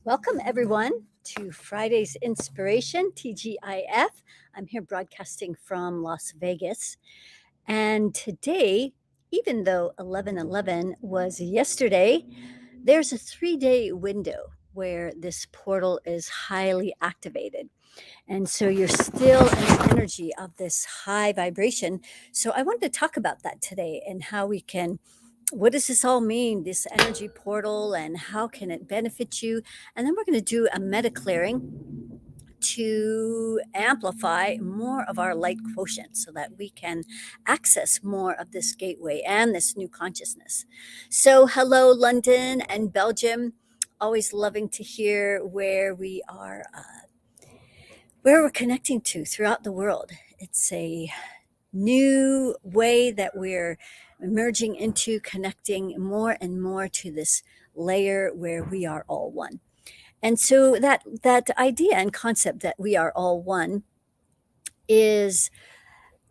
Welcome, everyone, to Friday's Inspiration, TGIF. I'm here broadcasting from Las Vegas. And today, even though 11/11 was yesterday, there's a 3-day window where this portal is highly activated. And so you're still in the energy of this high vibration. So I wanted to talk about that today and how we can what does this all mean, this energy portal, and how can it benefit you? And then we're going to do a meta clearing to amplify more of our light quotient so that we can access more of this gateway and this new consciousness. So, hello, London and Belgium. Always loving to hear where we are, where we're connecting to throughout the world. It's a new way that we're emerging into, connecting more and more to this layer where we are all one. And so that idea and concept that we are all one is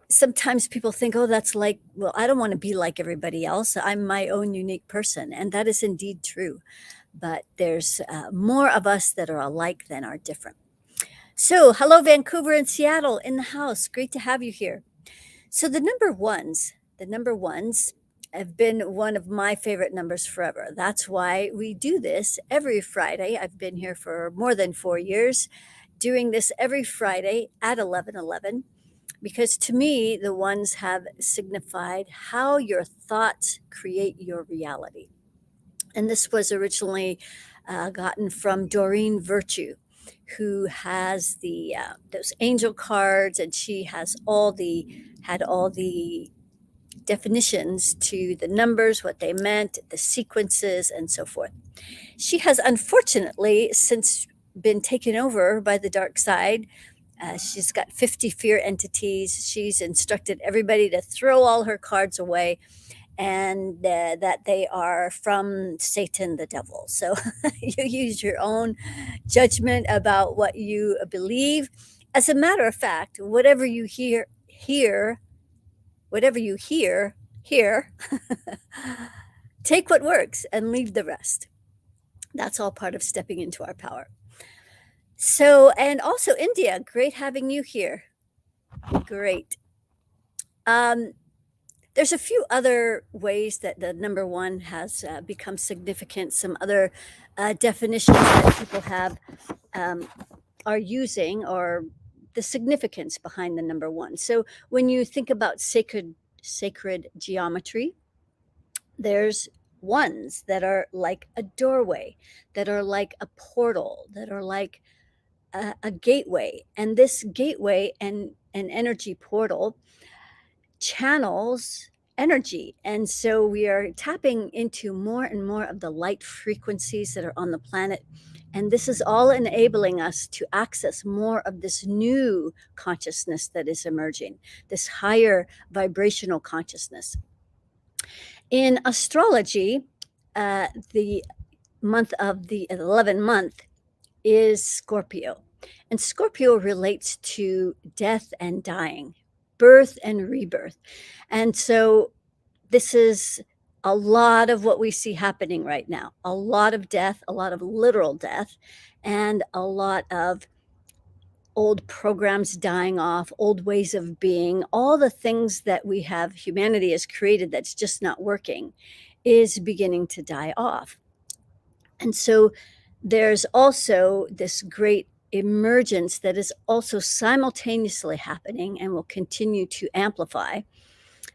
sometimes people think, oh, that's like, well, I don't want to be like everybody else. I'm my own unique person. And that is indeed true. But there's more of us that are alike than are different. So, hello, Vancouver and Seattle in the house. Great to have you here. So the number ones have been one of my favorite numbers forever. That's why we do this every Friday. I've been here for more than 4 years, doing this every Friday at 11:11, because to me, the ones have signified how your thoughts create your reality. And this was originally gotten from Doreen Virtue, who has the those angel cards, and she has had all the definitions to the numbers, what they meant, the sequences, and so forth. She has unfortunately since been taken over by the dark side. She's got 50 fear entities. She's instructed everybody to throw all her cards away and that they are from Satan, the devil. So you use your own judgment about what you believe. As a matter of fact, whatever you hear, take what works and leave the rest. That's all part of stepping into our power. So, and also India, great having you here. Great. There's a few other ways that the number one has become significant. Some other definitions that people have are using, or the significance behind the number one. So when you think about sacred geometry, there's ones that are like a doorway, that are like a portal, that are like a gateway. And this gateway and an energy portal channels energy. And so we are tapping into more and more of the light frequencies that are on the planet. And this is all enabling us to access more of this new consciousness that is emerging, this higher vibrational consciousness. In astrology, the month of the 11th month is Scorpio. And Scorpio relates to death and dying, birth and rebirth. And so this is a lot of what we see happening right now. A lot of death, a lot of literal death, and a lot of old programs dying off, old ways of being, all the things that humanity has created that's just not working is beginning to die off. And so there's also this great emergence that is also simultaneously happening and will continue to amplify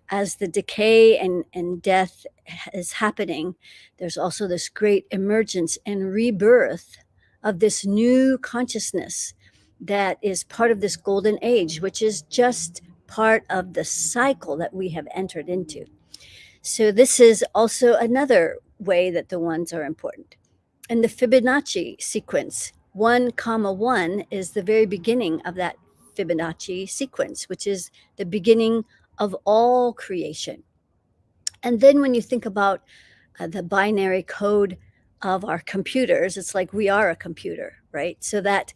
as the decay and death is happening. There's also this great emergence and rebirth of this new consciousness that is part of this golden age, which is just part of the cycle that we have entered into. So this is also another way that the ones are important. In the Fibonacci sequence, 1,1 is the very beginning of that Fibonacci sequence, which is the beginning of all creation. And then when you think about the binary code of our computers, it's like we are a computer, right? So that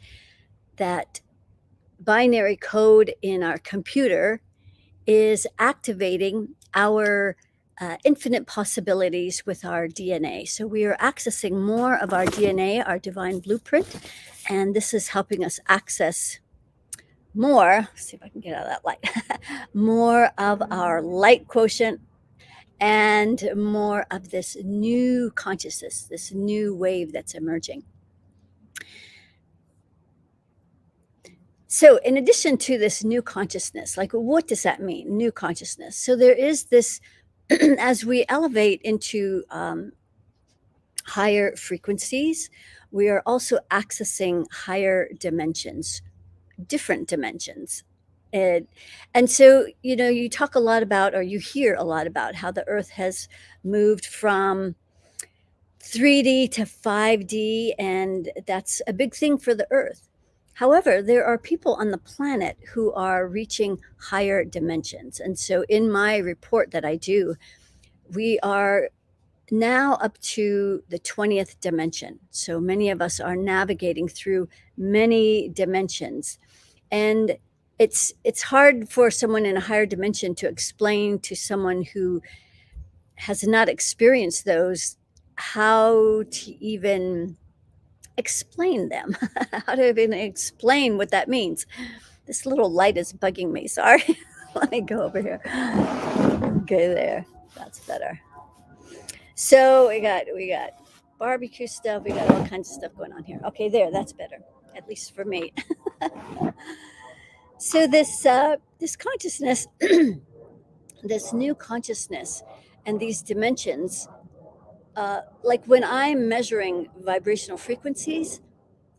binary code in our computer is activating our infinite possibilities with our DNA. So we are accessing more of our DNA, our divine blueprint, and this is helping us access more. Let's see if I can get out of that light. More of our light quotient and more of this new consciousness, this new wave that's emerging. So, in addition to this new consciousness, like what does that mean? New consciousness. So, there is this, as we elevate into higher frequencies, we are also accessing higher dimensions, different dimensions. And, and so, you talk a lot about, or you hear a lot about how the earth has moved from 3D to 5D, and that's a big thing for the earth. However, there are people on the planet who are reaching higher dimensions. And so, in my report that I do, we are now up to the 20th dimension. So many of us are navigating through many dimensions. And it's hard for someone in a higher dimension to explain to someone who has not experienced those how to even explain them, how to even explain what that means. This little light is bugging me. Sorry. Let me go over here. Okay, there. That's better. So we got barbecue stuff. We got all kinds of stuff going on here. Okay, there. That's better, at least for me. So this consciousness, this new consciousness, and these dimensions. Like when I'm measuring vibrational frequencies,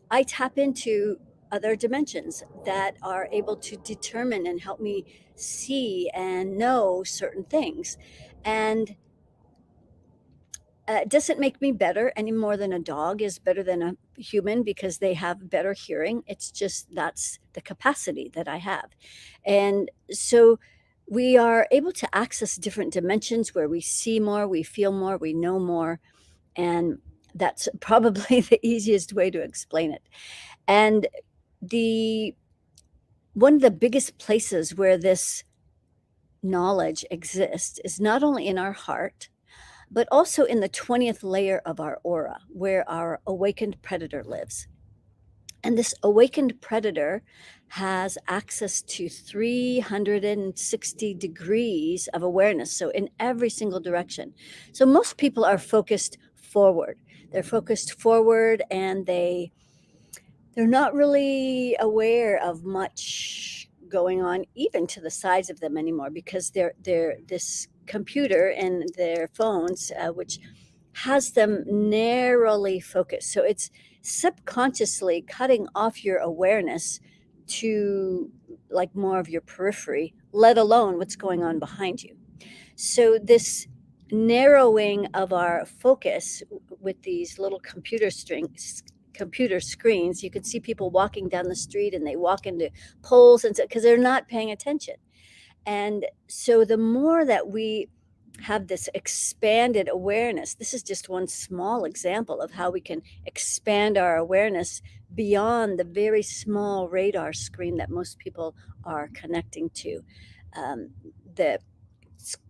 I tap into other dimensions that are able to determine and help me see and know certain things. And it doesn't make me better any more than a dog is better than a human because they have better hearing. It's just that's the capacity that I have. And so we are able to access different dimensions where we see more, we feel more, we know more. And that's probably the easiest way to explain it. And the one of the biggest places where this knowledge exists is not only in our heart, but also in the 20th layer of our aura, where our awakened predator lives. And this awakened predator has access to 360 degrees of awareness, so in every single direction. So most people are focused forward. They're focused forward and they're not really aware of much going on even to the sides of them anymore because they're this computer and their phones which has them narrowly focused, so it's subconsciously cutting off your awareness to like more of your periphery, let alone what's going on behind you. So this narrowing of our focus with these little computer screens, you can see people walking down the street and they walk into poles and because they're not paying attention. And so the more that we have this expanded awareness, this is just one small example of how we can expand our awareness beyond the very small radar screen that most people are connecting to. The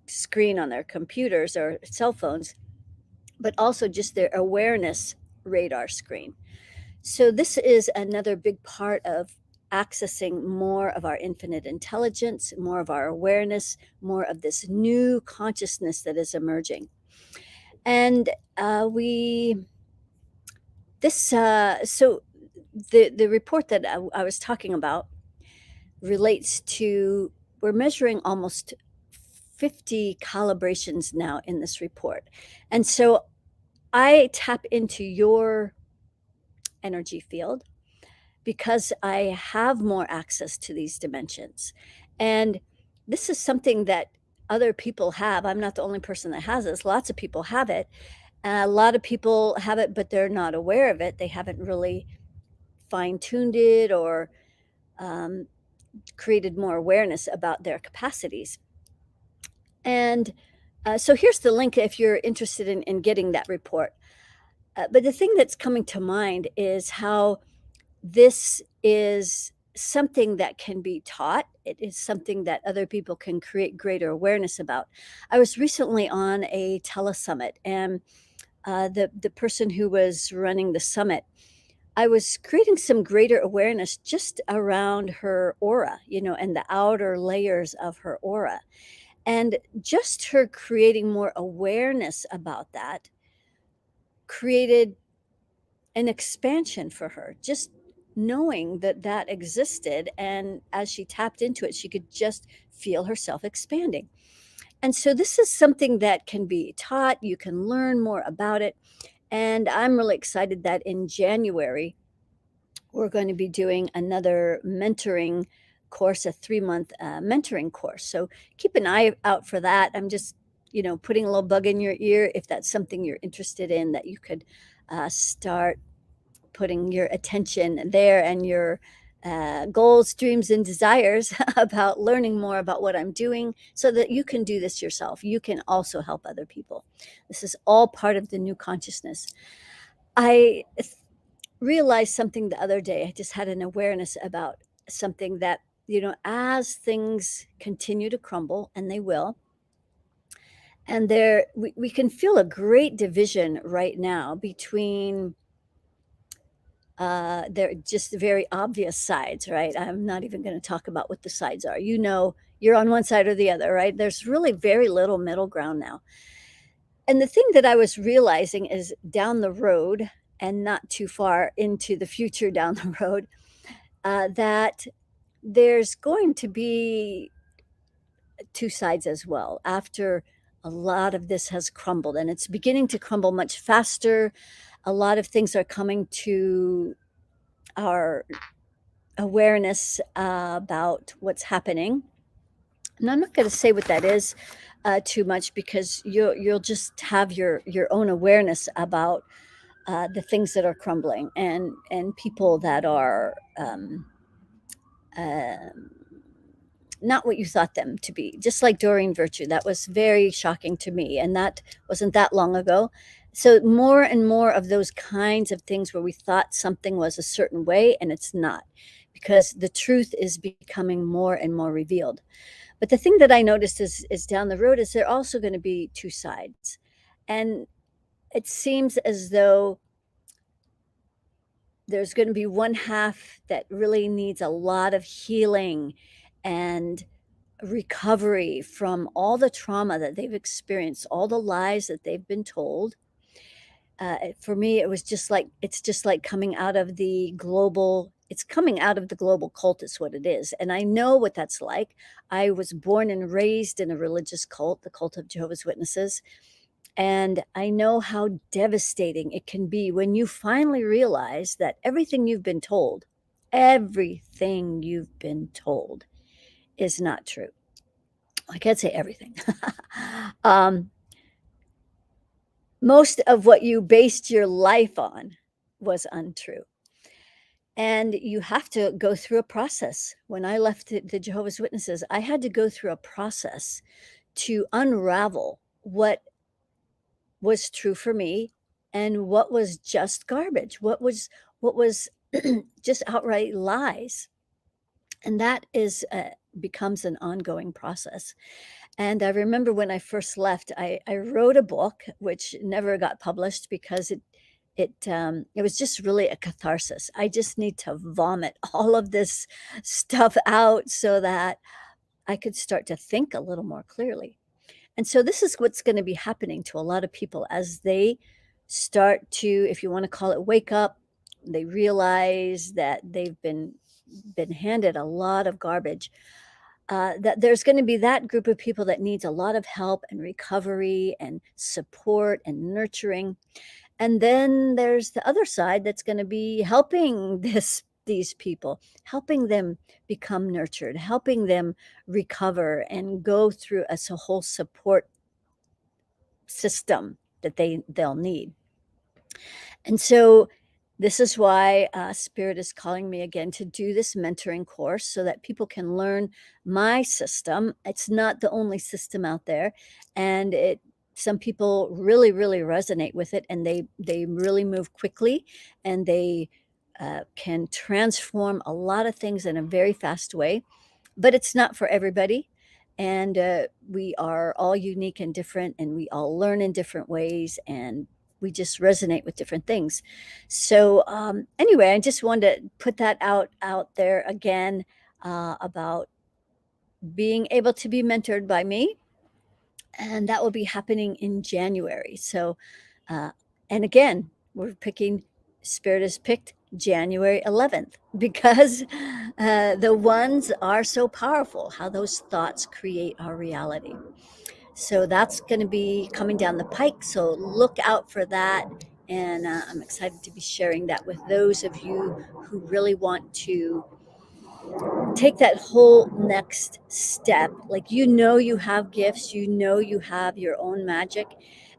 screen on their computers or cell phones, but also just their awareness radar screen. So this is another big part of accessing more of our infinite intelligence, more of our awareness, more of this new consciousness that is emerging. And so the report that I was talking about relates to, we're measuring almost 50 calibrations now in this report. And so I tap into your energy field because I have more access to these dimensions. And this is something that other people have. I'm not the only person that has this. Lots of people have it. A lot of people have it, but they're not aware of it. They haven't really fine-tuned it or created more awareness about their capacities. And so here's the link if you're interested in getting that report. But the thing that's coming to mind is how this is something that can be taught. It is something that other people can create greater awareness about. I was recently on a telesummit, and the person who was running the summit, I was creating some greater awareness just around her aura, and the outer layers of her aura. And just her creating more awareness about that created an expansion for her. Just knowing that that existed. And as she tapped into it, she could just feel herself expanding. And so this is something that can be taught. You can learn more about it. And I'm really excited that in January, we're going to be doing another mentoring course, a 3-month mentoring course. So keep an eye out for that. I'm just, putting a little bug in your ear if that's something you're interested in, that you could start putting your attention there, and your goals, dreams, and desires about learning more about what I'm doing, so that you can do this yourself. You can also help other people. This is all part of the new consciousness. I realized something the other day. I just had an awareness about something that, as things continue to crumble, and they will, and we can feel a great division right now between they're just very obvious sides, right? I'm not even going to talk about what the sides are. You're on one side or the other, right? There's really very little middle ground now. And the thing that I was realizing is, down the road, and not too far into the future down the road, that there's going to be two sides as well, after a lot of this has crumbled, and it's beginning to crumble much faster. A lot of things are coming to our awareness about what's happening. And I'm not going to say what that is too much, because you'll just have your own awareness about the things that are crumbling, and people that are um, not what you thought them to be. Just like Doreen Virtue, that was very shocking to me, and that wasn't that long ago. So more and more of those kinds of things, where we thought something was a certain way and it's not, because the truth is becoming more and more revealed. But the thing that I noticed is down the road is there also going to be two sides. And it seems as though there's going to be one half that really needs a lot of healing and recovery from all the trauma that they've experienced, all the lies that they've been told. For me, it's just like coming out of the global. It's coming out of the global cult is what it is. And I know what that's like. I was born and raised in a religious cult, the cult of Jehovah's Witnesses. And I know how devastating it can be when you finally realize that everything you've been told is not true. I can't say everything. Most of what you based your life on was untrue. And you have to go through a process. When I left the Jehovah's Witnesses, I had to go through a process to unravel what was true for me and what was just garbage, what was just outright lies. And that becomes an ongoing process. And I remember when I first left, I wrote a book which never got published, because it was just really a catharsis. I just need to vomit all of this stuff out so that I could start to think a little more clearly. And so this is what's going to be happening to a lot of people as they start to, if you want to call it, wake up. They realize that they've been handed a lot of garbage. That there's going to be that group of people that needs a lot of help and recovery and support and nurturing. And then there's the other side that's going to be helping these people, helping them become nurtured, helping them recover and go through a whole support system that they'll need. And so this is why Spirit is calling me again to do this mentoring course, so that people can learn my system. It's not the only system out there, and some people really, really resonate with it, and they really move quickly, and they can transform a lot of things in a very fast way, but it's not for everybody. And we are all unique and different, and we all learn in different ways, and we just resonate with different things. So anyway, I just wanted to put that out there again, about being able to be mentored by me, and that will be happening in January. So, uh, and again, we're picking, Spirit has picked January 11th because the ones are so powerful, how those thoughts create our reality. So that's going to be coming down the pike. So look out for that. And I'm excited to be sharing that with those of you who really want to take that whole next step. Like, you have gifts, you have your own magic.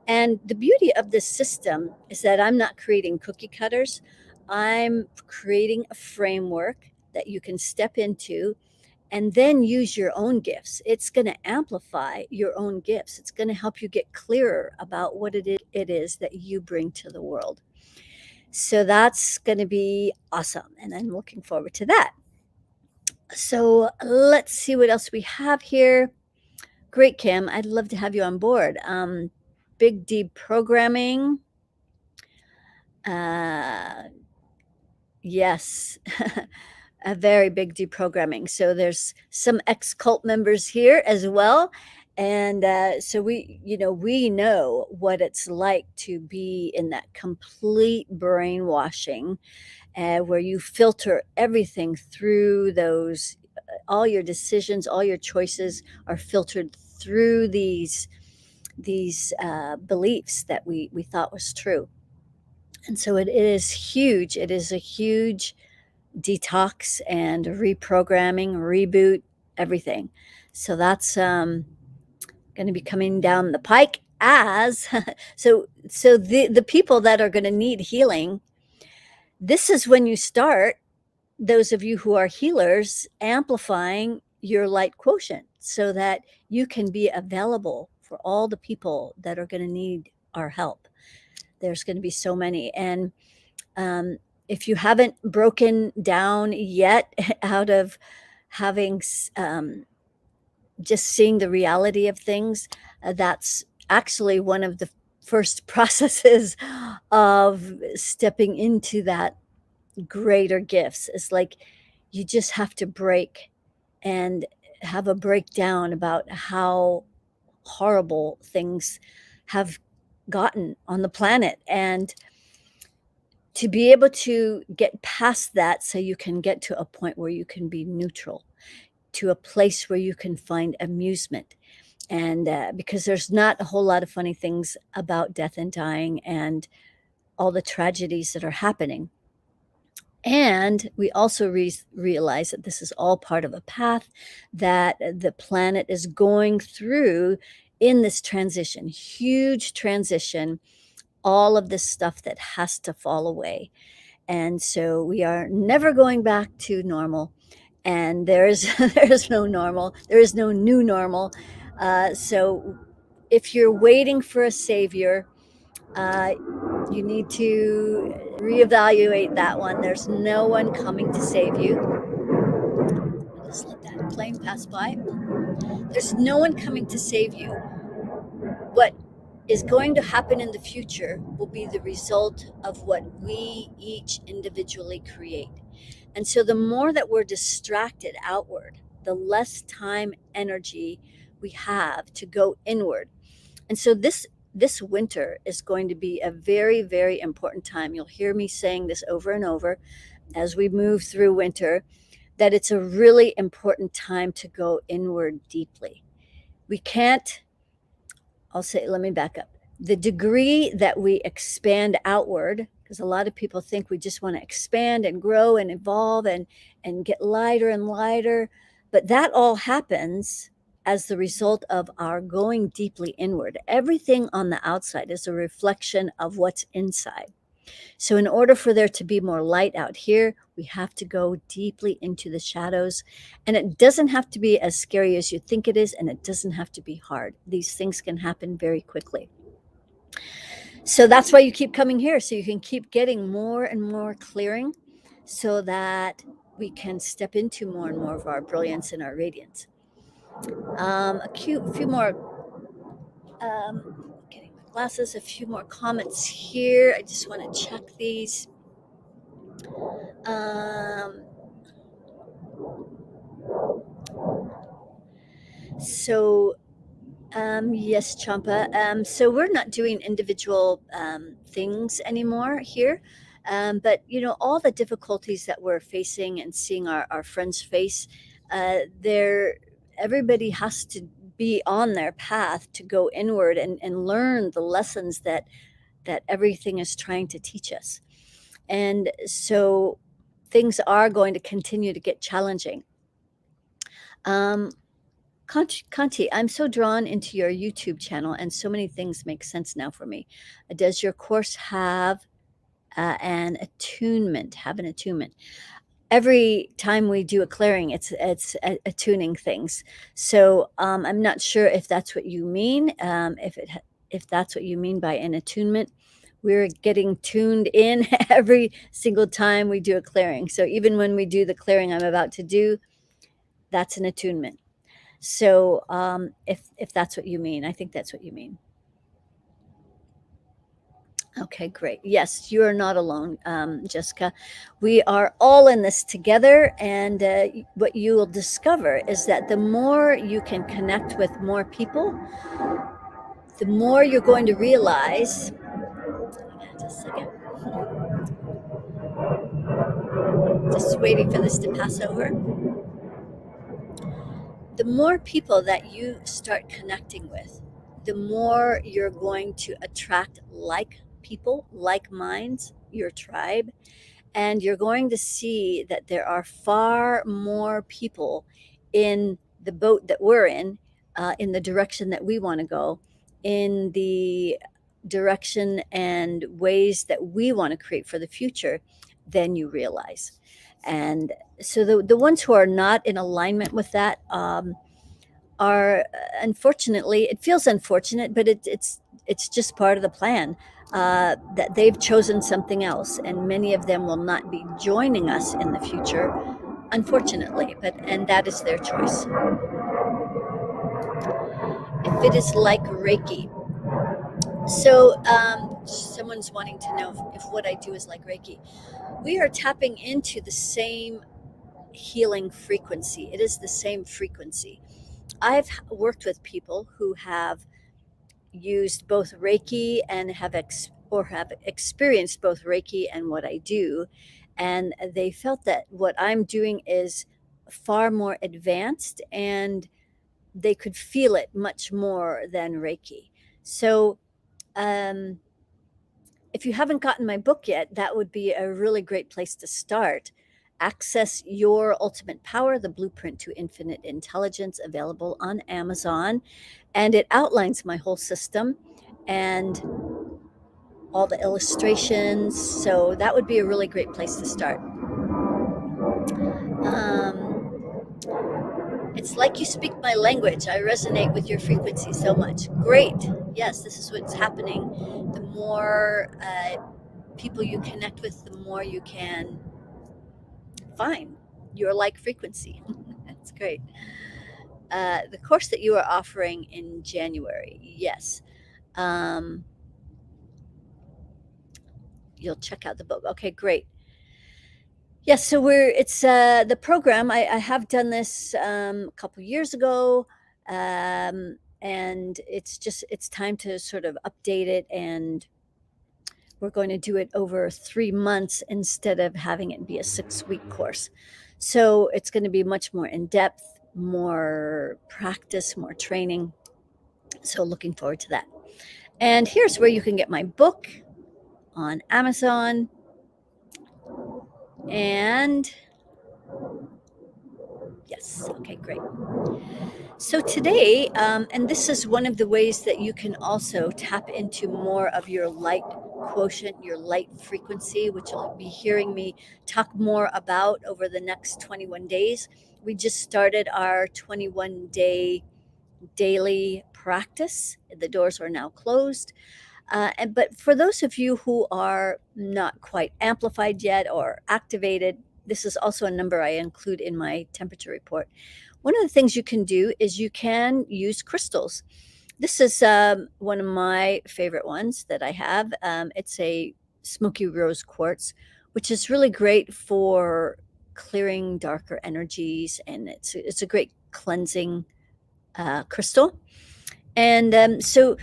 And the beauty of this system is that I'm not creating cookie cutters. I'm creating a framework that you can step into and then use your own gifts. It's going to amplify your own gifts. It's going to help you get clearer about what it is that you bring to the world. So that's going to be awesome. And I'm looking forward to that. So let's see what else we have here. Great, Kim. I'd love to have you on board. Big D programming. Yes, a very big deprogramming. So there's some ex-cult members here as well. And so we know what it's like to be in that complete brainwashing, where you filter everything through those, all your decisions, all your choices are filtered through these beliefs that we thought was true. And so it is huge. It is a huge detox and reprogramming, reboot, everything. So that's going to be coming down the pike as so the people that are going to need healing, this is when you start, those of you who are healers, amplifying your light quotient so that you can be available for all the people that are going to need our help. There's going to be so many. And if you haven't broken down yet out of having just seeing the reality of things, that's actually one of the first processes of stepping into that greater gifts. It's like you just have to break and have a breakdown about how horrible things have gotten on the planet, and to be able to get past that so you can get to a point where you can be neutral, to a place where you can find amusement. And because there's not a whole lot of funny things about death and dying and all the tragedies that are happening. And we also realize that this is all part of a path that the planet is going through in this transition, huge transition, all of this stuff that has to fall away. And so we are never going back to normal. And there's no normal. There is no new normal. So if you're waiting for a savior, you need to reevaluate that one. There's no one coming to save you. Just let that plane pass by. There's no one coming to save you. What is going to happen in the future will be the result of what we each individually create. And so the more that we're distracted outward, the less time, energy we have to go inward. And so this winter is going to be a very, very important time. You'll hear me saying this over and over as we move through winter, that it's a really important time to go inward deeply. We can't, let me back up. The degree that we expand outward, because a lot of people think we just want to expand and grow and evolve and get lighter and lighter, but that all happens as the result of our going deeply inward. Everything on the outside is a reflection of what's inside. So in order for there to be more light out here, we have to go deeply into the shadows. And it doesn't have to be as scary as you think it is, and it doesn't have to be hard. These things can happen very quickly. So that's why you keep coming here, so you can keep getting more and more clearing. so that we can step into more and more of our brilliance and our radiance. Few more, getting my glasses, a few more comments here. I just want to check these. So yes, Champa. So we're not doing individual things anymore here. But, all the difficulties that we're facing and seeing our friends face, everybody has to be on their path to go inward and learn the lessons that everything is trying to teach us. And so things are going to continue to get challenging. Conti, I'm so drawn into your YouTube channel, and so many things make sense now for me. Does your course have an attunement? Every time we do a clearing, it's attuning things. So I'm not sure if that's what you mean. If that's what you mean by an attunement, we're getting tuned in every single time we do a clearing. So even when we do the clearing I'm about to do, that's an attunement. So if that's what you mean, I think that's what you mean. Okay, great. Yes, you are not alone, Jessica. We are all in this together. And what you will discover is that the more you can connect with more people, the more you're going to realize. Just a second. Just waiting for this to pass over. The more people that you start connecting with, the more you're going to attract like people, like minds, your tribe, and you're going to see that there are far more people in the boat that we're in the direction that we want to go, in the direction and ways that we want to create for the future than you realize. And so the ones who are not in alignment with that are, unfortunately, it feels unfortunate, but it's just part of the plan, that they've chosen something else, and many of them will not be joining us in the future, unfortunately, and that is their choice. If it is like Reiki. So someone's wanting to know if what I do is like Reiki. We are tapping into the same healing frequency. It is the same frequency. I've worked with people who have used both Reiki and have experienced both Reiki and what I do, and they felt that what I'm doing is far more advanced, and they could feel it much more than Reiki. So if you haven't gotten my book yet, that would be a really great place to start. Access Your Ultimate Power, The Blueprint to Infinite Intelligence, available on Amazon. And it outlines my whole system and all the illustrations. So that would be a really great place to start. It's like you speak my language. I resonate with your frequency so much. Great. Yes, this is what's happening. The more people you connect with, the more you can find your like frequency. That's great. The course that you are offering in January, yes. You'll check out the book. Okay, great. Yes, so it's the program. I have done this a couple years ago, and it's time to sort of update it, and we're going to do it over 3 months instead of having it be a 6-week course. So it's going to be much more in depth, more practice, more training. So looking forward to that. And here's where you can get my book on Amazon. And yes, okay, great. So today, and this is one of the ways that you can also tap into more of your light quotient, your light frequency, which you'll be hearing me talk more about over the next 21 days. We just started our 21-day daily practice. The doors are now closed. But for those of you who are not quite amplified yet or activated, this is also a number I include in my temperature report. One of the things you can do is you can use crystals. This is one of my favorite ones that I have. It's a smoky rose quartz, which is really great for clearing darker energies, and it's a great cleansing crystal. And so,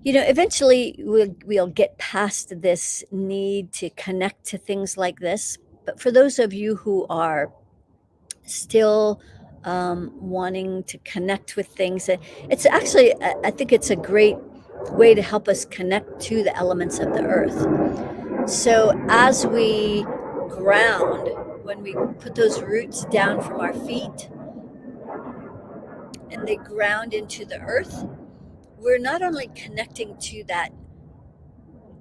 eventually we'll get past this need to connect to things like this. But for those of you who are still wanting to connect with things, it's actually, I think it's a great way to help us connect to the elements of the earth. So as we ground, when we put those roots down from our feet and they ground into the earth, we're not only connecting to that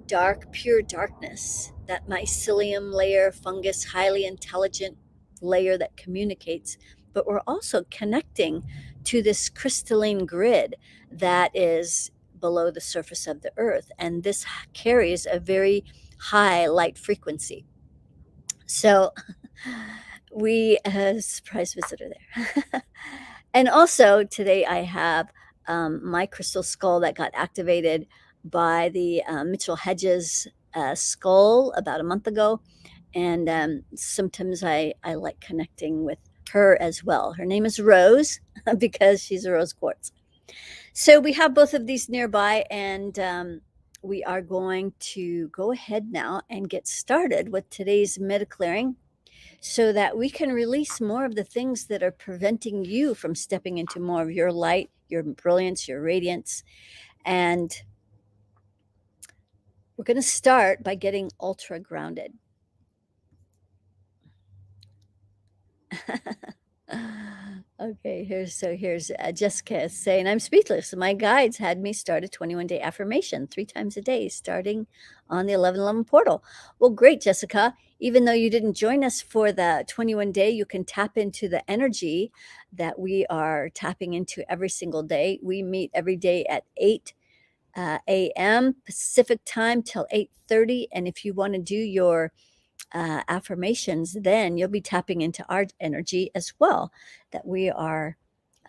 dark, pure darkness, that mycelium layer, fungus, highly intelligent layer that communicates, but we're also connecting to this crystalline grid that is below the surface of the earth. And this carries a very high light frequency. So we surprise visitor there. And also today I have my crystal skull that got activated by the Mitchell Hedges skull about a month ago. And sometimes I like connecting with her as well. Her name is Rose because she's a rose quartz. So we have both of these nearby, and we are going to go ahead now and get started with today's MediClearing, so that we can release more of the things that are preventing you from stepping into more of your light, your brilliance, your radiance. And we're going to start by getting ultra grounded. Okay, here's Jessica saying, I'm speechless. My guides had me start a 21-day affirmation 3 times a day, starting on the 1111 portal. Well, great, Jessica. Even though you didn't join us for the 21-day, you can tap into the energy that we are tapping into every single day. We meet every day at 8 a.m. Pacific time till 8:30. And if you want to do your affirmations, then you'll be tapping into our energy as well, that we are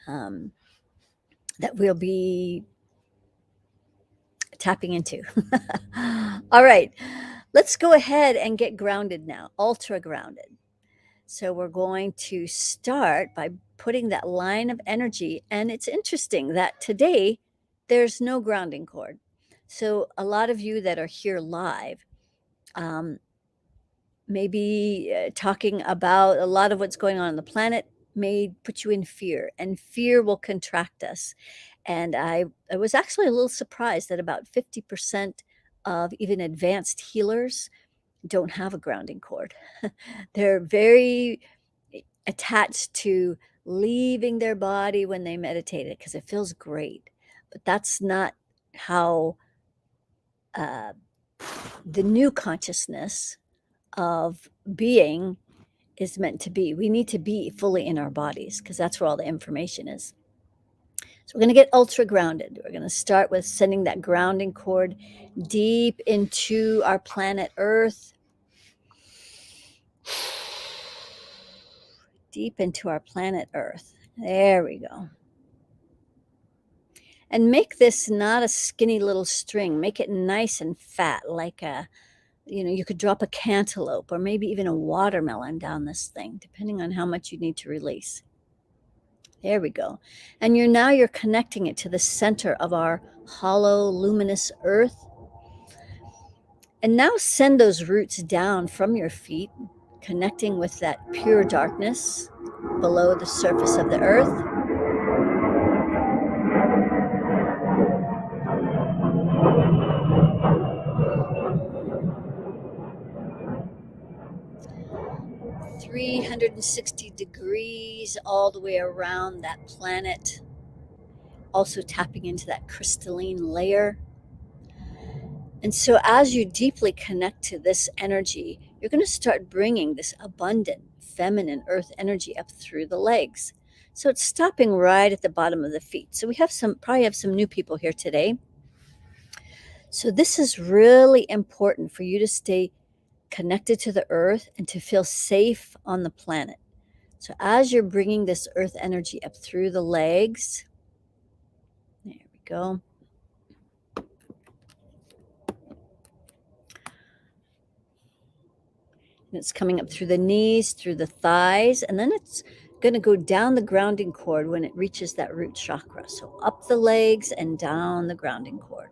that we'll be tapping into. All right, let's go ahead and get grounded now, ultra grounded. So we're going to start by putting that line of energy, and it's interesting that today there's no grounding cord. So a lot of you that are here live, maybe talking about a lot of what's going on the planet may put you in fear, and fear will contract us. And I was actually a little surprised that about 50% of even advanced healers don't have a grounding cord. They're very attached to leaving their body when they meditate it because it feels great. But that's not how the new consciousness of being is meant to be. We need to be fully in our bodies because that's where all the information is. So we're going to get ultra grounded. We're going to start with sending that grounding cord deep into our planet Earth, deep into our planet Earth. There we go. And make this not a skinny little string. Make it nice and fat, like you could drop a cantaloupe or maybe even a watermelon down this thing, depending on how much you need to release. There we go. And you're connecting it to the center of our hollow, luminous earth. And now send those roots down from your feet, connecting with that pure darkness below the surface of the earth. "360 degrees all the way around that planet," also tapping into that crystalline layer. And so as you deeply connect to this energy, you're going to start bringing this abundant feminine earth energy up through the legs. So it's stopping right at the bottom of the feet. So we probably have some new people here today. So this is really important for you to stay connected to the earth and to feel safe on the planet. So as you're bringing this earth energy up through the legs, there we go. And it's coming up through the knees, through the thighs, and then it's going to go down the grounding cord when it reaches that root chakra. So up the legs and down the grounding cord.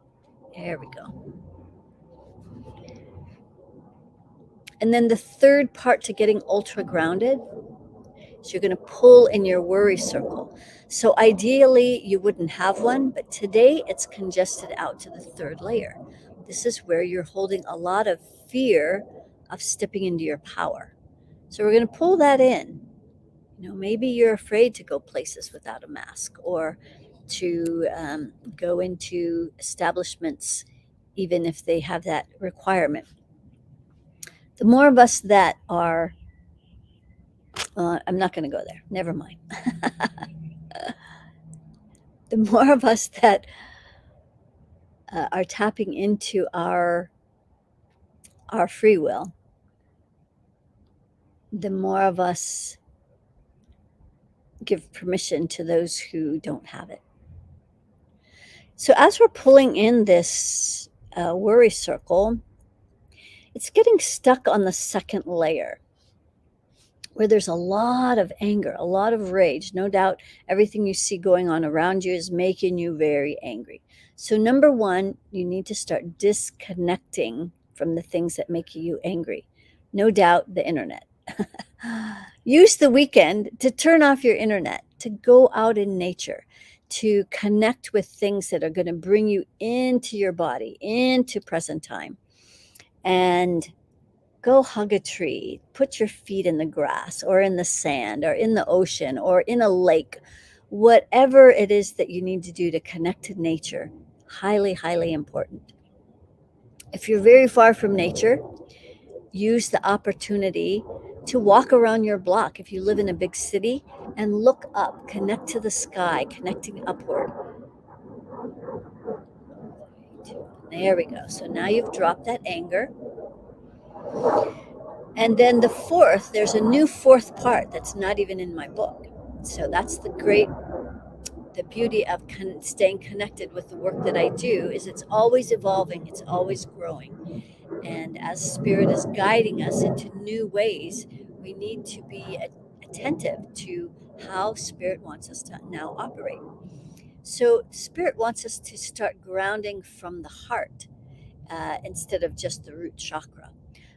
There we go. And then the third part to getting ultra grounded is you're going to pull in your worry circle. So ideally you wouldn't have one, but today it's congested out to the third layer. This is where you're holding a lot of fear of stepping into your power. So we're going to pull that in. Maybe you're afraid to go places without a mask, or to go into establishments even if they have that requirement. The more of us that are, I'm not going to go there, never mind. The more of us that are tapping into our free will, the more of us give permission to those who don't have it. So as we're pulling in this worry circle, it's getting stuck on the second layer, where there's a lot of anger, a lot of rage. No doubt everything you see going on around you is making you very angry. So number one, you need to start disconnecting from the things that make you angry. No doubt the internet. Use the weekend to turn off your internet, to go out in nature, to connect with things that are going to bring you into your body, into present time. And go hug a tree, put your feet in the grass or in the sand or in the ocean or in a lake. Whatever it is that you need to do to connect to nature, highly, highly important. If you're very far from nature, use the opportunity to walk around your block. If you live in a big city, and look up, connect to the sky, connecting upward. There we go. So now you've dropped that anger. And then the fourth, there's a new fourth part that's not even in my book. So that's the beauty of staying connected with the work that I do, is it's always evolving, it's always growing. And as Spirit is guiding us into new ways, we need to be attentive to how Spirit wants us to now operate. So Spirit wants us to start grounding from the heart instead of just the root chakra.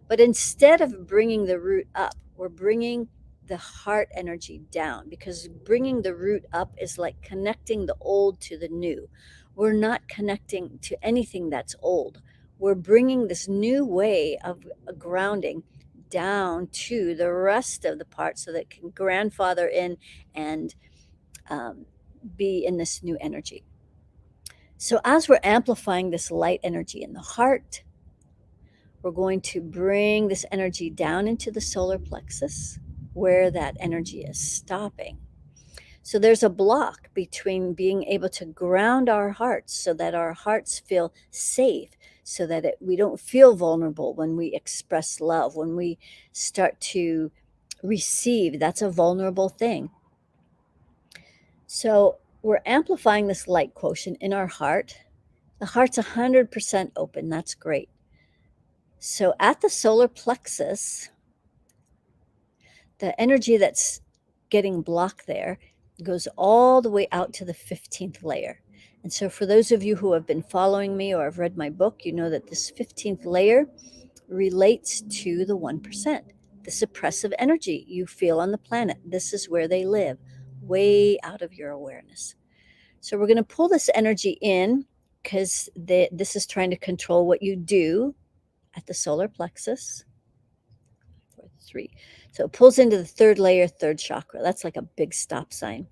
But instead of bringing the root up, we're bringing the heart energy down, because bringing the root up is like connecting the old to the new. We're not connecting to anything that's old. We're bringing this new way of grounding down to the rest of the parts so that it can grandfather in and be in this new energy. So as we're amplifying this light energy in the heart, we're going to bring this energy down into the solar plexus, where that energy is stopping. So there's a block between being able to ground our hearts so that our hearts feel safe, so that we don't feel vulnerable when we express love, when we start to receive. That's a vulnerable thing. So we're amplifying this light quotient in our heart. The heart's 100% open. That's great. So at the solar plexus, the energy that's getting blocked there goes all the way out to the 15th layer. And so for those of you who have been following me or have read my book, you know that this 15th layer relates to the 1%, the suppressive energy you feel on the planet. This is where they live, way out of your awareness. So we're going to pull this energy in, because this is trying to control what you do at the solar plexus. 3. So it pulls into the third layer, third chakra. That's like a big stop sign.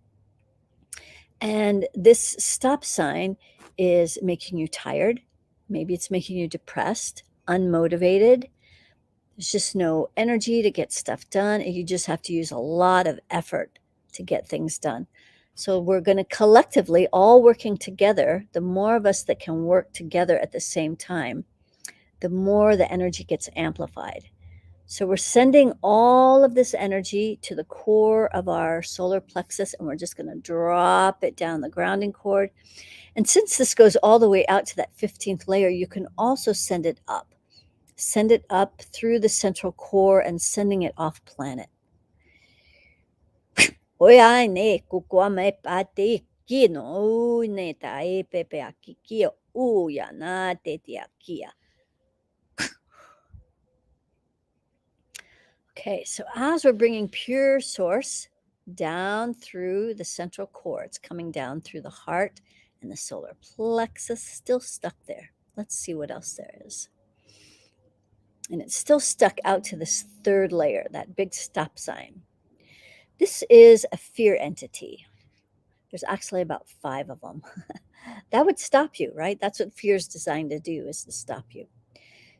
And this stop sign is making you tired. Maybe it's making you depressed, unmotivated. There's just no energy to get stuff done. And you just have to use a lot of effort to get things done. So we're going to collectively, all working together, the more of us that can work together at the same time, the more the energy gets amplified. So we're sending all of this energy to the core of our solar plexus, and we're just going to drop it down the grounding cord. And since this goes all the way out to that 15th layer, you can also send it up. Send it up through the central core and sending it off planet. Okay, so as we're bringing pure source down through the central core, it's coming down through the heart and the solar plexus, still stuck there. Let's see what else there is. And it's still stuck out to this third layer, that big stop sign. This is a fear entity. There's actually about 5 of them. That would stop you, right? That's what fear is designed to do, is to stop you.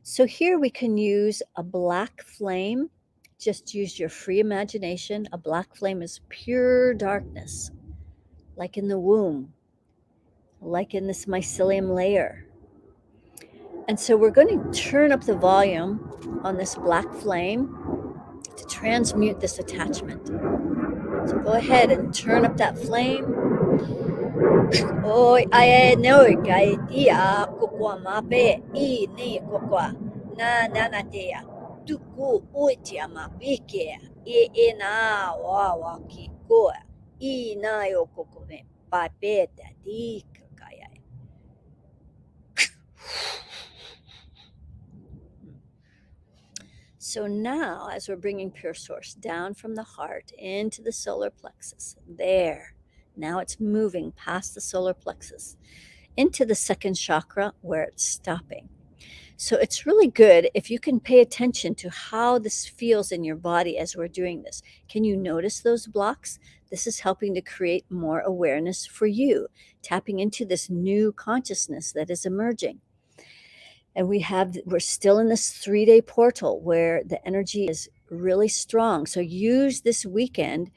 So here we can use a black flame. Just use your free imagination. A black flame is pure darkness, like in the womb, like in this mycelium layer. And so we're going to turn up the volume on this black flame to transmute this attachment. So go ahead and turn up that flame. Oi, ai no kai dia kokwa mape I ni kokwa na dia tuku utia mapike e na wa ki ko I na yo kokome pape da di kaya. So now, as we're bringing pure source down from the heart into the solar plexus, there, now it's moving past the solar plexus into the second chakra where it's stopping. So it's really good if you can pay attention to how this feels in your body as we're doing this. Can you notice those blocks? This is helping to create more awareness for you, tapping into this new consciousness that is emerging. And we're still in this 3-day portal where the energy is really strong. So use this weekend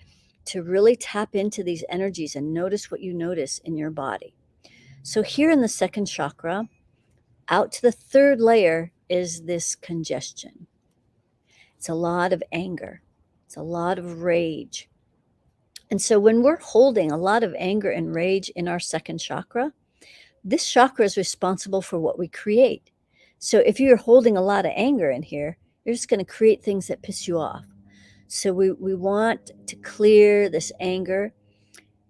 to really tap into these energies and notice what you notice in your body. So here in the second chakra, out to the third layer is this congestion. It's a lot of anger. It's a lot of rage. And so when we're holding a lot of anger and rage in our second chakra, this chakra is responsible for what we create. So if you're holding a lot of anger in here, you're just going to create things that piss you off. So we want to clear this anger.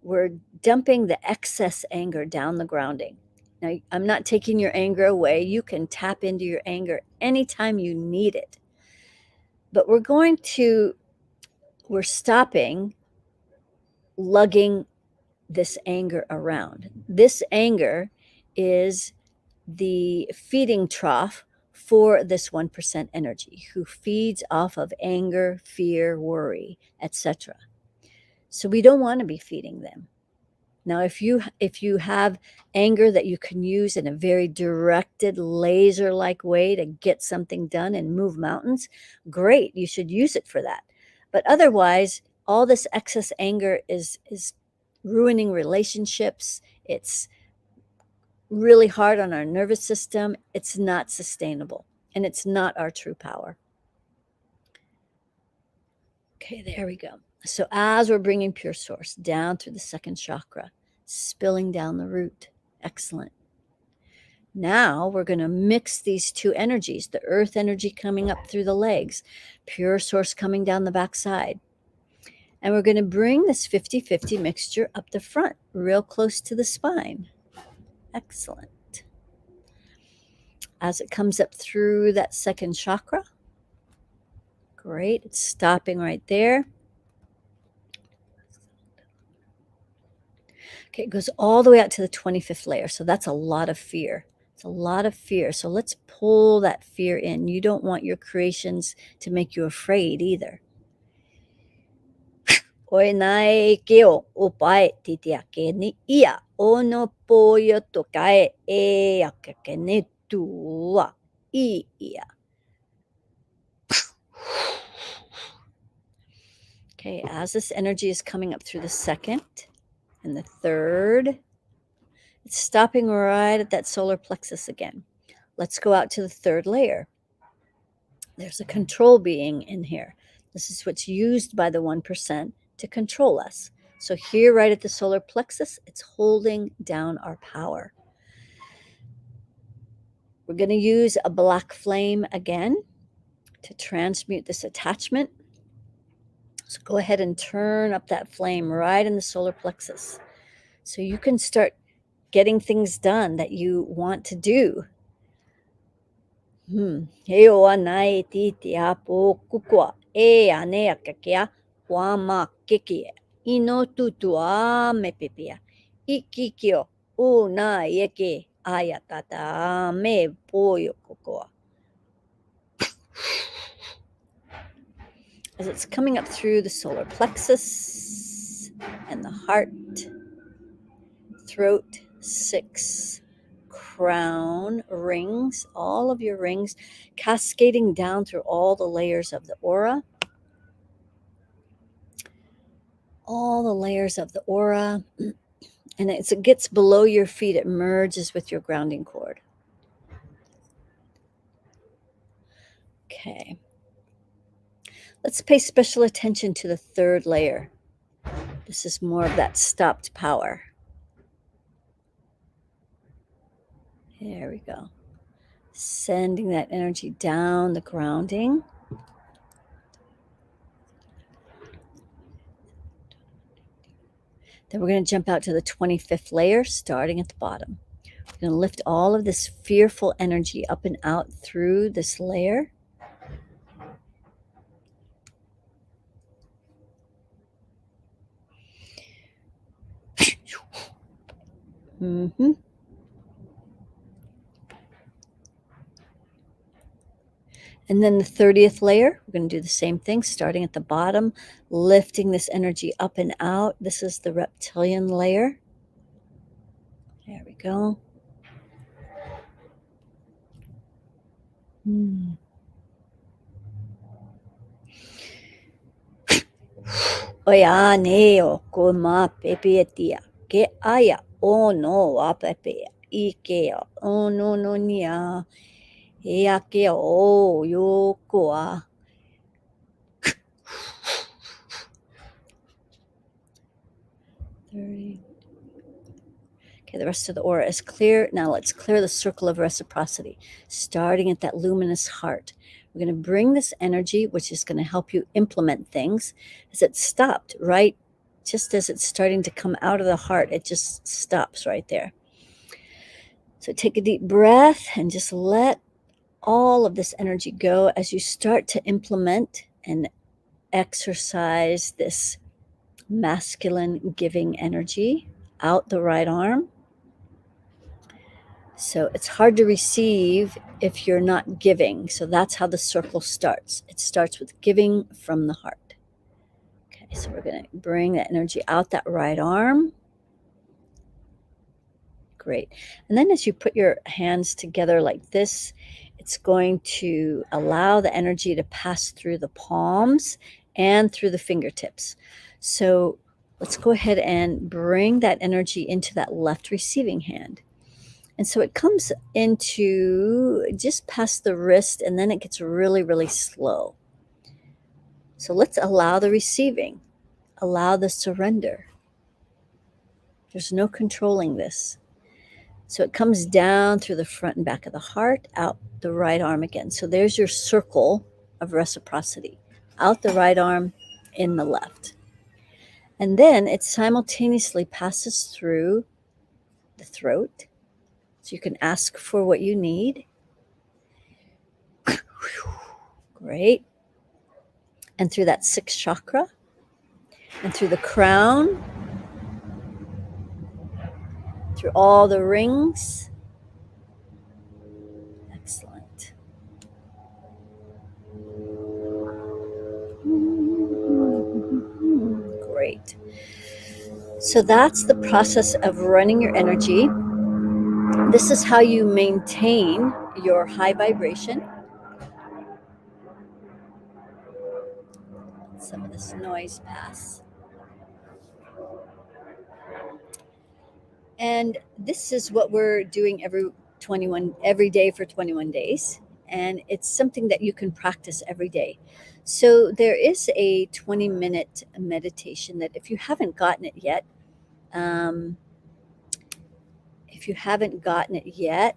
We're dumping the excess anger down the grounding. Now, I'm not taking your anger away. You can tap into your anger anytime you need it. But we're stopping lugging this anger around. This anger is the feeding trough for this 1% energy who feeds off of anger, fear, worry, etc. So we don't want to be feeding them. Now, if you have anger that you can use in a very directed, laser-like way to get something done and move mountains, great, you should use it for that. But otherwise, all this excess anger is ruining relationships. It's really hard on our nervous system. It's not sustainable, and it's not our true power. Okay, there we go. So as we're bringing pure source down through the second chakra, spilling down the root, excellent. Now we're going to mix these two energies, the earth energy coming up through the legs, pure source coming down the backside. And we're going to bring this 50-50 mixture up the front, real close to the spine. Excellent. As it comes up through that second chakra, great, it's stopping right there. Okay, it goes all the way out to the 25th layer. So that's a lot of fear. It's a lot of fear. So let's pull that fear in. You don't want your creations to make you afraid either. Oi nai keo upai titiake ni ia ono poyo tokae e akake ne tua ia. Okay, as this energy is coming up through the second and the third. It's stopping right at that solar plexus again. Let's go out to the third layer. There's a control being in here. This is what's used by the 1% to control us. So here, right at the solar plexus, it's holding down our power. We're going to use a black flame again to transmute this attachment. So go ahead and turn up that flame right in the solar plexus so you can start getting things done that you want to do. Heo wa nai titi apo kukua e anea kakea wa ma kiki ino tutua me pipia ikikio o na yeke ayatata me poyo kukua. As it's coming up through the solar plexus and the heart, throat, 6 crown rings, all of your rings cascading down through all the layers of the aura. All the layers of the aura. And as it gets below your feet, it merges with your grounding cord. Okay. Let's pay special attention to the third layer. This is more of that stopped power. There we go. Sending that energy down the grounding. Then we're going to jump out to the 25th layer, starting at the bottom. We're going to lift all of this fearful energy up and out through this layer. And then the 30th layer, we're going to do the same thing, starting at the bottom, lifting this energy up and out. This is the reptilian layer. There we go. Oya neo kuma pepetia ke aya o no wa pepe ike o no no nia ea ke o yokoa. Okay, the rest of the aura is clear. Now let's clear the circle of reciprocity, starting at that luminous heart. We're going to bring this energy, which is going to help you implement things, as it stopped right just as it's starting to come out of the heart. It just stops right there. So take a deep breath and just let all of this energy go as you start to implement and exercise this masculine giving energy out the right arm. So it's hard to receive if you're not giving. So that's how the circle starts. It starts with giving from the heart. Okay, so we're going to bring that energy out that right arm. Great. And then as you put your hands together like this, it's going to allow the energy to pass through the palms and through the fingertips. So let's go ahead and bring that energy into that left receiving hand. And so it comes into just past the wrist, and then it gets really, really slow. So let's allow the receiving, allow the surrender. There's no controlling this. So it comes down through the front and back of the heart, out the right arm again. So there's your circle of reciprocity, out the right arm, in the left. And then it simultaneously passes through the throat. So you can ask for what you need. Great. And through that 6th chakra, and through the crown, through all the rings. Excellent. Great. So that's the process of running your energy. This is how you maintain your high vibration. Let some of this noise pass. And this is what we're doing every day for 21 days. And it's something that you can practice every day. So there is a 20-minute meditation that if you haven't gotten it yet, um, if you haven't gotten it yet,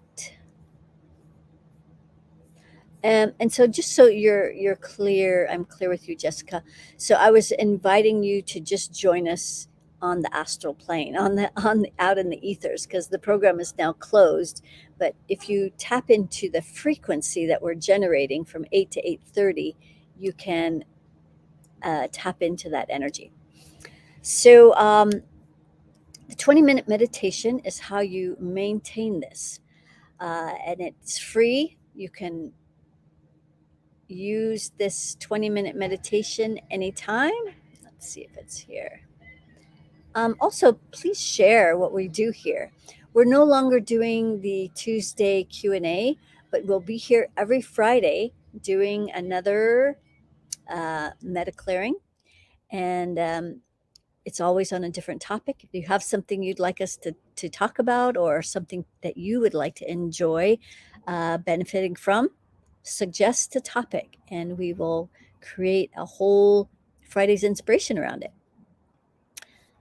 and so just so you're clear, I'm clear with you, Jessica. So I was inviting you to just join us on the astral plane, out in the ethers, because the program is now closed. But if you tap into the frequency that we're generating from 8 to 8:30, you can tap into that energy. So the 20-minute meditation is how you maintain this, and it's free. You can use this 20-minute meditation anytime. Let's see if it's here. Also, please share what we do here. We're no longer doing the Tuesday Q&A, but we'll be here every Friday doing another MediClearing. And it's always on a different topic. If you have something you'd like us to talk about, or something that you would like to enjoy benefiting from, suggest a topic and we will create a whole Friday's inspiration around it.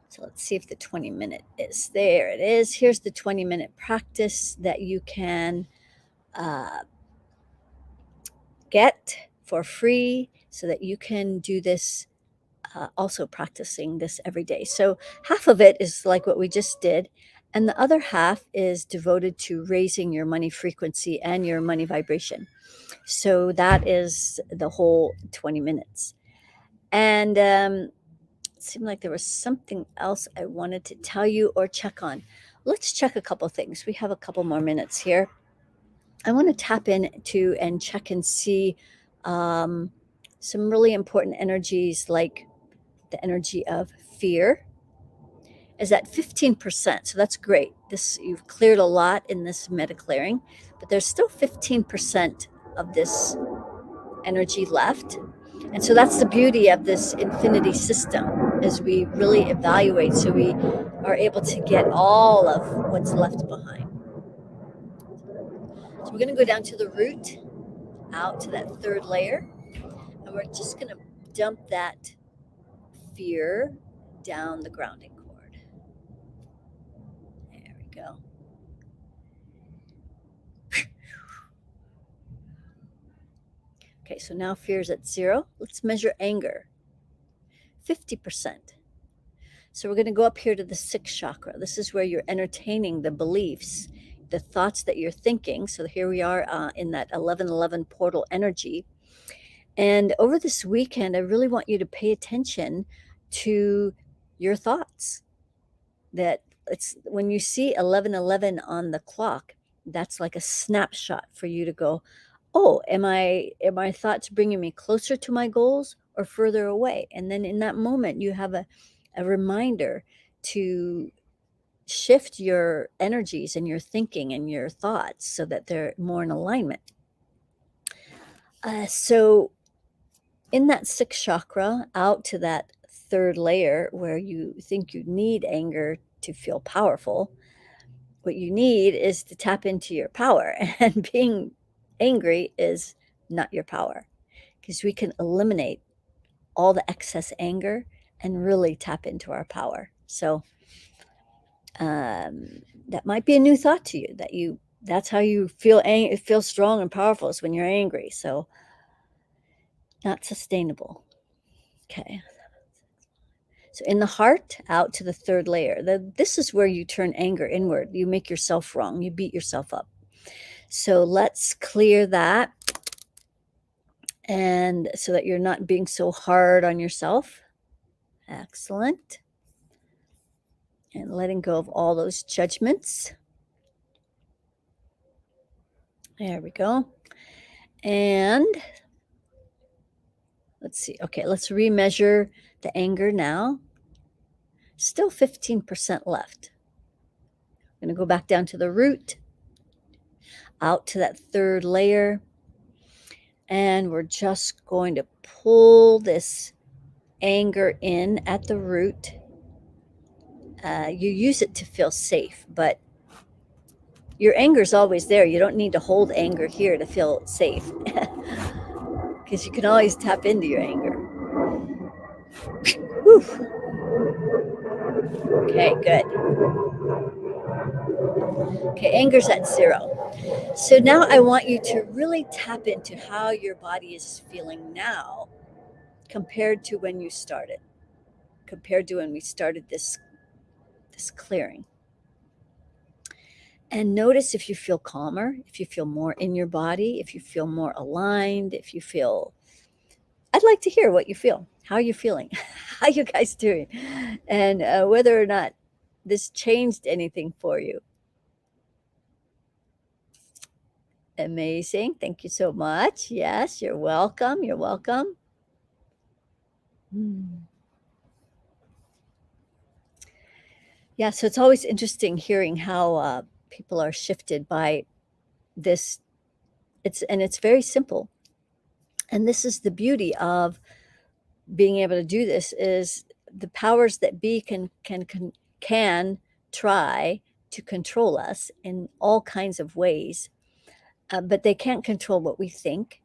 So let's see if the 20-minute is there. It is. Here's the 20-minute practice that you can get for free so that you can do this, also practicing this every day. So half of it is like what we just did, and the other half is devoted to raising your money frequency and your money vibration. So that is the whole 20 minutes. And it seemed like there was something else I wanted to tell you or check on. Let's check a couple things. We have a couple more minutes here. I want to tap into and check and see some really important energies, like the energy of fear is at 15%. So that's great. You've cleared a lot in this MediClearing, but there's still 15% of this energy left. And so that's the beauty of this infinity system, is we really evaluate, so we are able to get all of what's left behind. So we're going to go down to the root, out to that third layer, and we're just going to dump that fear down the grounding cord. There we go. Okay, so now fear's at 0. Let's measure anger. 50%. So we're going to go up here to the 6th chakra. This is where you're entertaining the beliefs, the thoughts that you're thinking. So here we are in that 1111 portal energy. And over this weekend, I really want you to pay attention to your thoughts. That it's when you see 1111 on the clock, that's like a snapshot for you to go, oh, am my thoughts bringing me closer to my goals or further away? And then in that moment, you have a reminder to shift your energies and your thinking and your thoughts so that they're more in alignment. So in that 6th chakra, out to that 3rd layer where you think you need anger to feel powerful, what you need is to tap into your power. And being angry is not your power, because we can eliminate all the excess anger and really tap into our power. So that might be a new thought to you, that's how you feel strong and powerful, is when you're angry. So not sustainable. Okay. So in the heart, out to the 3rd layer, this is where you turn anger inward. You make yourself wrong. You beat yourself up. So let's clear that, and so that you're not being so hard on yourself. Excellent. And letting go of all those judgments. There we go. And let's see. Okay, let's remeasure the anger now. Still 15% left. I'm going to go back down to the root, out to that 3rd layer. And we're just going to pull this anger in at the root. You use it to feel safe, but your anger is always there. You don't need to hold anger here to feel safe because you can always tap into your anger. Whew. Okay, good. Okay, anger's at 0. So now I want you to really tap into how your body is feeling now compared to when you started, compared to when we started this clearing. And notice if you feel calmer, if you feel more in your body, if you feel more aligned, if you feel, I'd like to hear what you feel. How are you feeling? How are you guys doing? And whether or not this changed anything for you. Amazing. Thank you so much. Yes, you're welcome. You're welcome. Yeah, so it's always interesting hearing how people are shifted by this. It's very simple. And this is the beauty of being able to do this is the powers that be can try to control us in all kinds of ways, but they can't control what we think,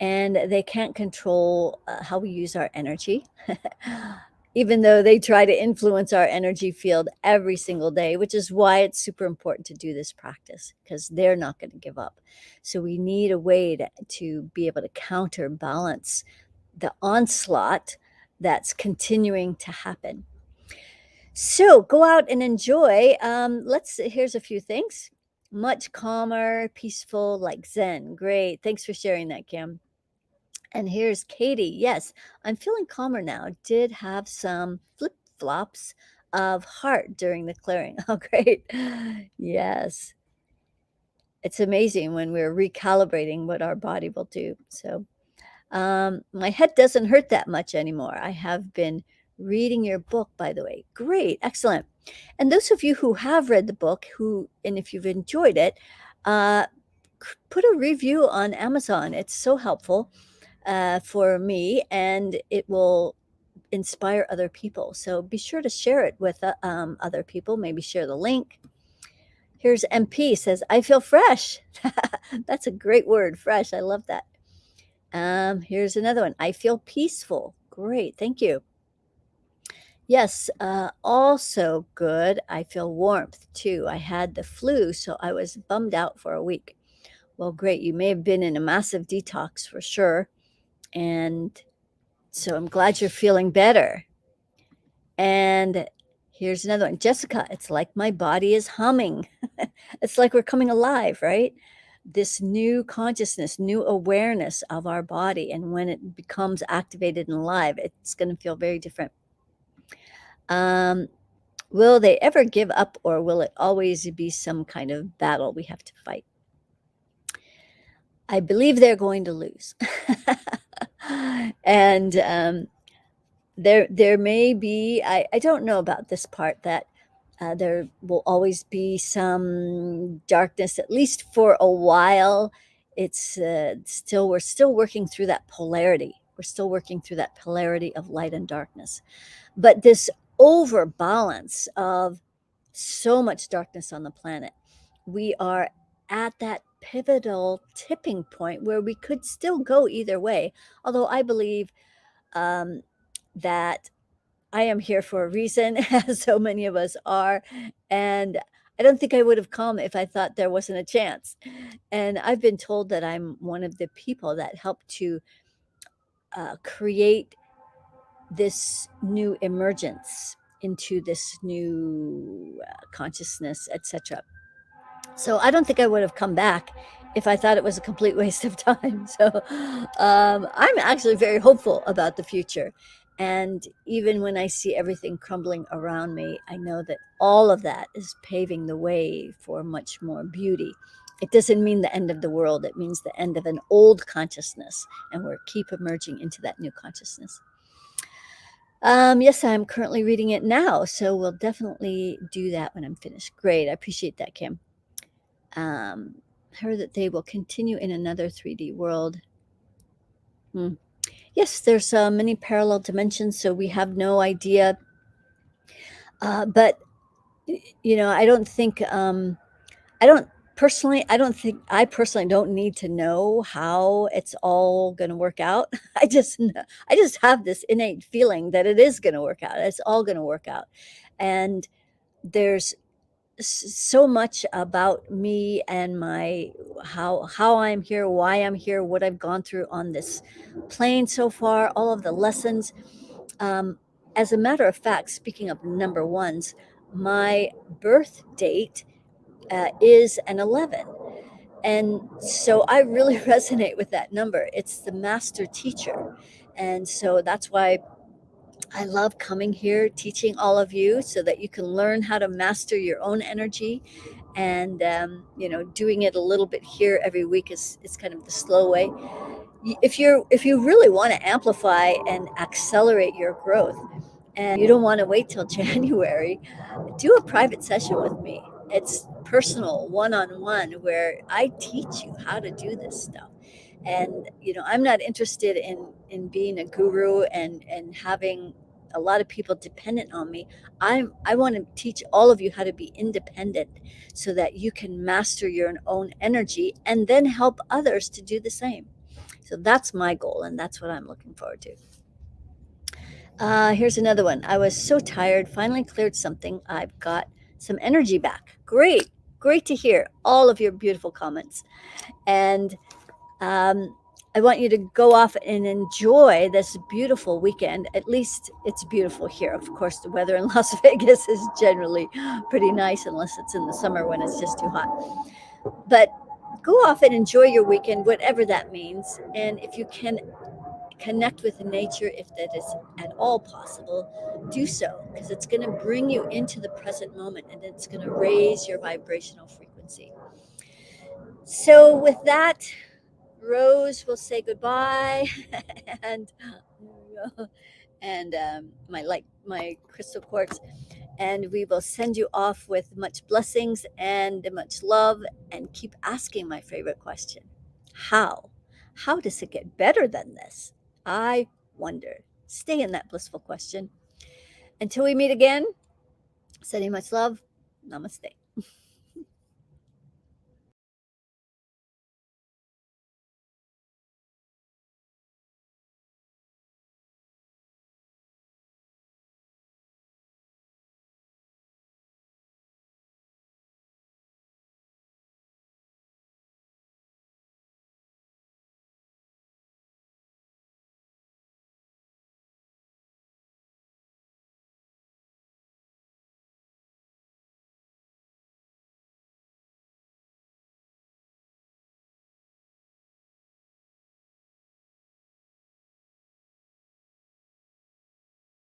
and they can't control how we use our energy. Even though they try to influence our energy field every single day, which is why it's super important to do this practice, because they're not going to give up. So we need a way to be able to counterbalance the onslaught that's continuing to happen. So go out and enjoy. Here's a few things. Much calmer, peaceful, like Zen. Great. Thanks for sharing that, Kim. And here's Katie. Yes, I'm feeling calmer now. Did have some flip-flops of heart during the clearing. Oh, great. Yes. It's amazing when we're recalibrating what our body will do. So my head doesn't hurt that much anymore. I have been reading your book, by the way. Great. Excellent. And those of you who have read the book, and if you've enjoyed it, put a review on Amazon. It's so helpful for me, and it will inspire other people. So be sure to share it with other people. Maybe share the link. Here's MP says, I feel fresh. That's a great word, fresh. I love that. Here's another one. I feel peaceful. Great. Thank you. Yes. Also good. I feel warmth too. I had the flu, so I was bummed out for a week. Well, great. You may have been in a massive detox for sure. And so I'm glad you're feeling better. And here's another one. Jessica, it's like my body is humming. It's like we're coming alive, right? This new consciousness, new awareness of our body. And when it becomes activated and alive, it's going to feel very different. Will they ever give up, or will it always be some kind of battle we have to fight? I believe they're going to lose. And there may be, I don't know about this part, that there will always be some darkness, at least for a while. It's we're still working through that polarity. We're still working through that polarity of light and darkness. But this overbalance of so much darkness on the planet, we are at that pivotal tipping point where we could still go either way. Although I believe that I am here for a reason, as so many of us are. And I don't think I would have come if I thought there wasn't a chance. And I've been told that I'm one of the people that helped to create this new emergence into this new consciousness, etc. So I don't think I would have come back if I thought it was a complete waste of time. So I'm actually very hopeful about the future. And even when I see everything crumbling around me, I know that all of that is paving the way for much more beauty. It doesn't mean the end of the world. It means the end of an old consciousness, and we're keep emerging into that new consciousness. Yes, I'm currently reading it now, so we'll definitely do that when I'm finished. Great. I appreciate that, Kim. Her that they will continue in another 3D world. Yes, there's many parallel dimensions, so we have no idea. But I don't think I don't I personally don't need to know how it's all going to work out. I just have this innate feeling that it is going to work out. It's all going to work out. And there's so much about me and my how I'm here, why I'm here, what I've gone through on this plane so far, all of the lessons. Um, as a matter of fact, speaking of number ones, my birth date is an 11. And so I really resonate with that number. It's the master teacher. And so that's why I love coming here, teaching all of you so that you can learn how to master your own energy. And, doing it a little bit here every week is kind of the slow way. If you really want to amplify and accelerate your growth, and you don't want to wait till January, do a private session with me. It's personal, one-on-one, where I teach you how to do this stuff. And I'm not interested in being a guru and having a lot of people dependent on me. I want to teach all of you how to be independent so that you can master your own energy and then help others to do the same. So that's my goal, and that's what I'm looking forward to. Here's another one. I was so tired, finally cleared something. I've got some energy back. Great. Great to hear all of your beautiful comments. And I want you to go off and enjoy this beautiful weekend. At least it's beautiful here. Of course, the weather in Las Vegas is generally pretty nice, unless it's in the summer when it's just too hot. But go off and enjoy your weekend, whatever that means. And if you can connect with nature, if that is at all possible, do so, because it's going to bring you into the present moment and it's going to raise your vibrational frequency. So with that, Rose will say goodbye and and my crystal quartz, and we will send you off with much blessings and much love. And keep asking my favorite question: how does it get better than this? I wonder. Stay in that blissful question. Until we meet again, sending much love. Namaste.